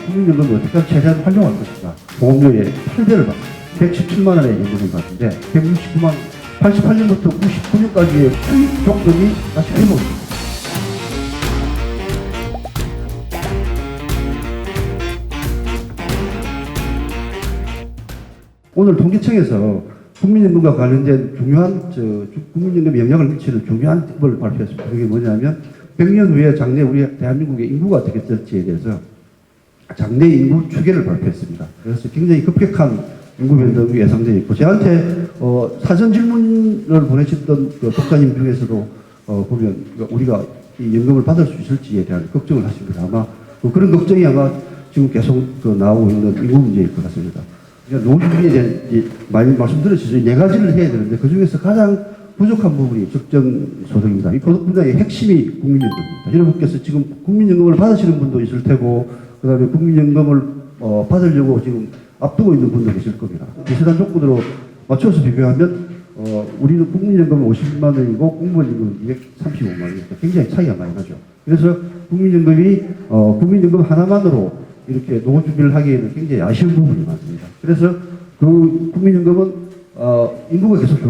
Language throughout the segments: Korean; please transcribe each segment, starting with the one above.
국민연금을 어떻게 최대한 활용할 것인가. 보험료의 8배를 받습니다. 117만 원의 연금을 받는데 169만 원, 88년부터 99년까지의 수익 조건이 다시 회복됩니다. 오늘 통계청에서 국민연금과 관련된 중요한 국민연금 영향을 미치는 중요한 팁을 발표했습니다. 그게 뭐냐면 100년 후에 장래 우리 대한민국의 인구가 어떻게 될지에 대해서 장래 인구 추계를 발표했습니다. 그래서 굉장히 급격한 인구 변동이 예상되어 있고 저한테 사전 질문을 보내셨던 그 독자님 중에서도 보면 우리가 이 연금을 받을 수 있을지에 대한 걱정을 하십니다. 아마 그런 걱정이 아마 지금 계속 나오고 있는 인구 문제일 것 같습니다. 노후준비에 대한 많이 말씀드렸죠. 네 가지를 해야 되는데 그 중에서 가장 부족한 부분이 적정소득입니다. 이 소득 분야의 핵심이 국민연금입니다. 여러분께서 지금 국민연금을 받으시는 분도 있을 테고 그 다음에 국민연금을 받으려고 지금 앞두고 있는 분도 계실 겁니다. 비슷한 조건으로 맞춰서 비교하면 우리는 국민연금은 50만 원이고 공무원연금은 235만 원이니까 굉장히 차이가 많이 나죠. 그래서 국민연금 하나만으로 이렇게 노후 준비를 하기에는 굉장히 아쉬운 부분이 많습니다. 그래서 그 국민연금은 인구가 계속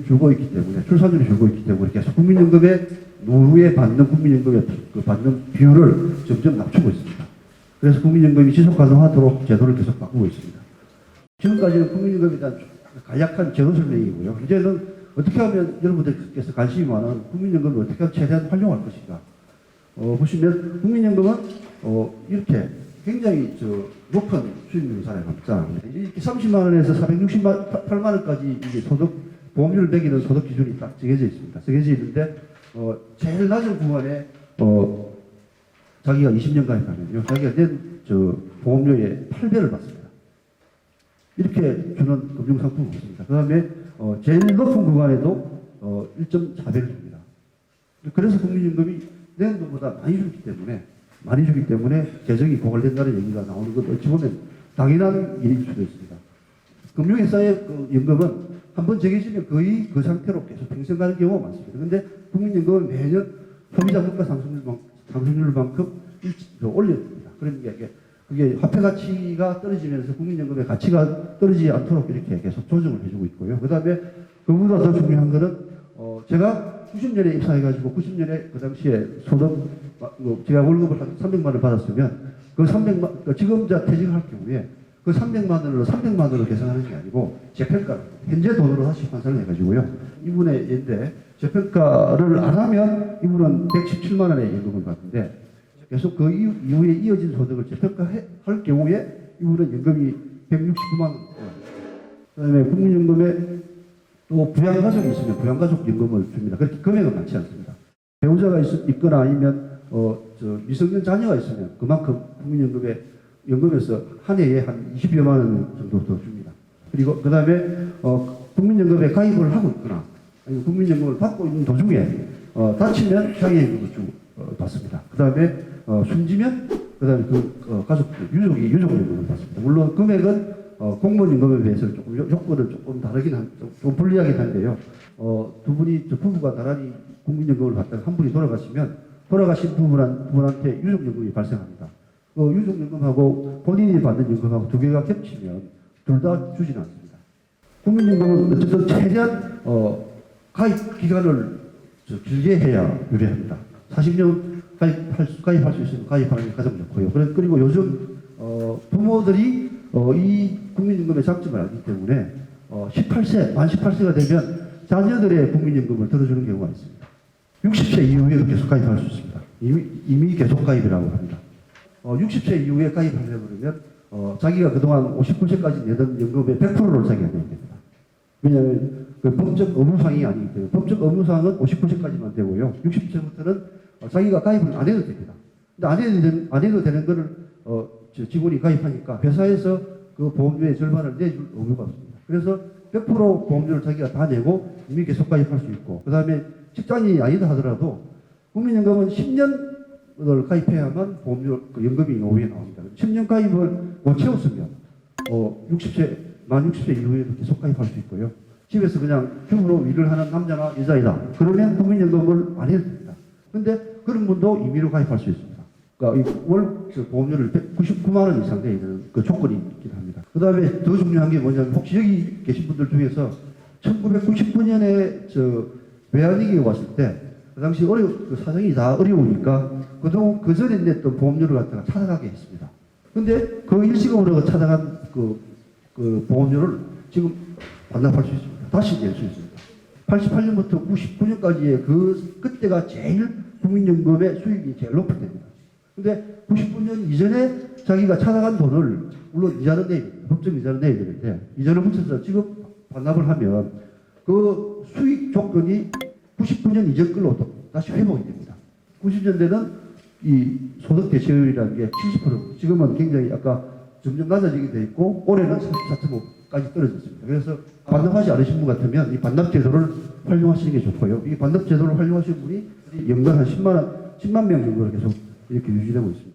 줄고 있기 때문에 출산율이 줄고 있기 때문에 계속 국민연금의 노후에 받는 국민연금의 받는 비율을 점점 낮추고 있습니다. 그래서 국민연금이 지속 가능하도록 제도를 계속 바꾸고 있습니다. 지금까지는 국민연금에 대한 간략한 제도 설명이고요. 이제는 어떻게 하면 여러분들께서 관심이 많은 국민연금을 어떻게 하면 최대한 활용할 것인가. 보시면 국민연금은 이렇게 굉장히 높은 수익률을 살아갑니다. 이렇게 30만 원에서 468만 원까지 이게 보험료를 매기는 소득 기준이 딱 정해져 있습니다. 정해져 있는데 제일 낮은 구간에 자기가 20년 가입하면요, 자기가 낸 보험료의 8배를 받습니다. 이렇게 주는 금융상품이 없습니다. 그 다음에 제일 높은 구간에도 1.4배를 줍니다. 그래서 국민연금이 낸 것보다 많이 주기 때문에 재정이 고갈된다는 얘기가 나오는 것 어찌 보면 당연한 일일 수도 있습니다. 금융회사의 연금은 한번 정해지면 거의 그 상태로 계속 평생 가는 경우가 많습니다. 그런데 국민연금은 매년 소비자 물가 상승률만큼 올려줍니다. 그러니까 그게 화폐 가치가 떨어지면서 국민연금의 가치가 떨어지지 않도록 이렇게 계속 조정을 해주고 있고요. 그 다음에 그보다 더 중요한 거는 제가 90년에 입사해가지고 90년에 그 당시에 제가 월급을 한 300만 원 받았으면 그 300만, 지금 퇴직할 경우에 그 300만 원으로 계산하는 게 아니고 재평가, 현재 돈으로 다시 환산을 해가지고요. 이분의 예인데 재평가를 안 하면 이분은 117만 원의 연금을 받는데 계속 그 이후에 이어진 소득을 재평가할 경우에 이분은 연금이 169만 원. 그 다음에 국민연금에 또 부양가족이 있으면 부양가족 연금을 줍니다. 그렇게 금액은 많지 않습니다. 배우자가 있거나 아니면 미성년 자녀가 있으면 그만큼 연금에서 한 해에 한 20여만 원 정도 더 줍니다. 그리고 그 다음에 국민연금에 가입을 하고 있거나 아니면 국민연금을 받고 있는 도중에 다치면 장애연금을 받습니다. 그 다음에 숨지면 그 다음에 가족들 유족연금을 받습니다. 물론 금액은 공무원연금에 비해서 조금 요건을 조금 다르긴 좀 불리하긴 한데요. 부부가 나란히 국민연금을 받다가 한 분이 돌아가신 부분한테 유족연금이 발생합니다. 유족연금하고 본인이 받는 연금하고 두 개가 겹치면 둘 다 주지는 않습니다. 국민연금은 어쨌든 최대한 가입 기간을 길게 해야 유리합니다. 40년 가입할 수 있으면 가입하는 게 가장 좋고요. 그리고 요즘 부모들이 이 국민연금의 장점을 알기 때문에 만 18세가 되면 자녀들의 국민연금을 들어주는 경우가 있습니다. 60세 이후에도 계속 가입할 수 있습니다. 이미 계속 가입이라고 합니다. 60세 이후에 가입하려면 자기가 그동안 59세까지 내던 연금의 100%를 자기가 내야 됩니다. 왜냐하면 법적 의무사항이 아니기 때문에 법적 의무사항은 59세까지만 되고요. 60세부터는 자기가 가입을 안 해도 됩니다. 근데 안 해도 되는 거를 직원이 가입하니까 회사에서 그 보험료의 절반을 내줄 의무가 없습니다. 그래서 100% 보험료를 자기가 다 내고 이미 계속 가입할 수 있고 그 다음에 직장이 아니다 하더라도 국민연금은 10년을 가입해야만 연금이 오후에 나옵니다. 10년 가입을 못 채웠으면 만 60세 이후에도 계속 가입할 수 있고요. 집에서 그냥 주부로 일을 하는 남자나 여자이다. 그러면 국민연금을 안 해도 됩니다. 근데 그런 분도 임의로 가입할 수 있습니다. 월 보험료를 199만 원 이상 되는 그 조건이 있긴 합니다. 그 다음에 더 중요한 게 뭐냐면 혹시 여기 계신 분들 중에서 1999년에 외환위기가 왔을 때 그 당시 그 사정이 다 어려우니까 그동안 그 전에 냈던 보험료를 갖다가 찾아가게 했습니다. 근데 그 일시금으로 찾아간 그 보험료를 지금 반납할 수 있습니다. 다시 낼 수 있습니다. 88년부터 99년까지의 그때가 제일 국민연금의 수익이 제일 높을 때입니다. 근데 99년 이전에 자기가 찾아간 돈을 물론 이자는 내야 됩니다. 법정 이자는 내야 되는데 이자를 붙여서 지금 반납을 하면 그 수익 조건이 99년 이전 걸로 또 다시 회복이 됩니다. 90년대는 이 소득 대체율이라는 게 70%, 지금은 굉장히 아까 점점 낮아지게 돼 있고 올해는 34.5까지 떨어졌습니다. 그래서 반납하지 않으신 분 같으면 이 반납 제도를 활용하시는 게 좋고요. 이 반납 제도를 활용하시는 분이 연간 한 10만 명 정도로 계속 이렇게 유지되고 있습니다.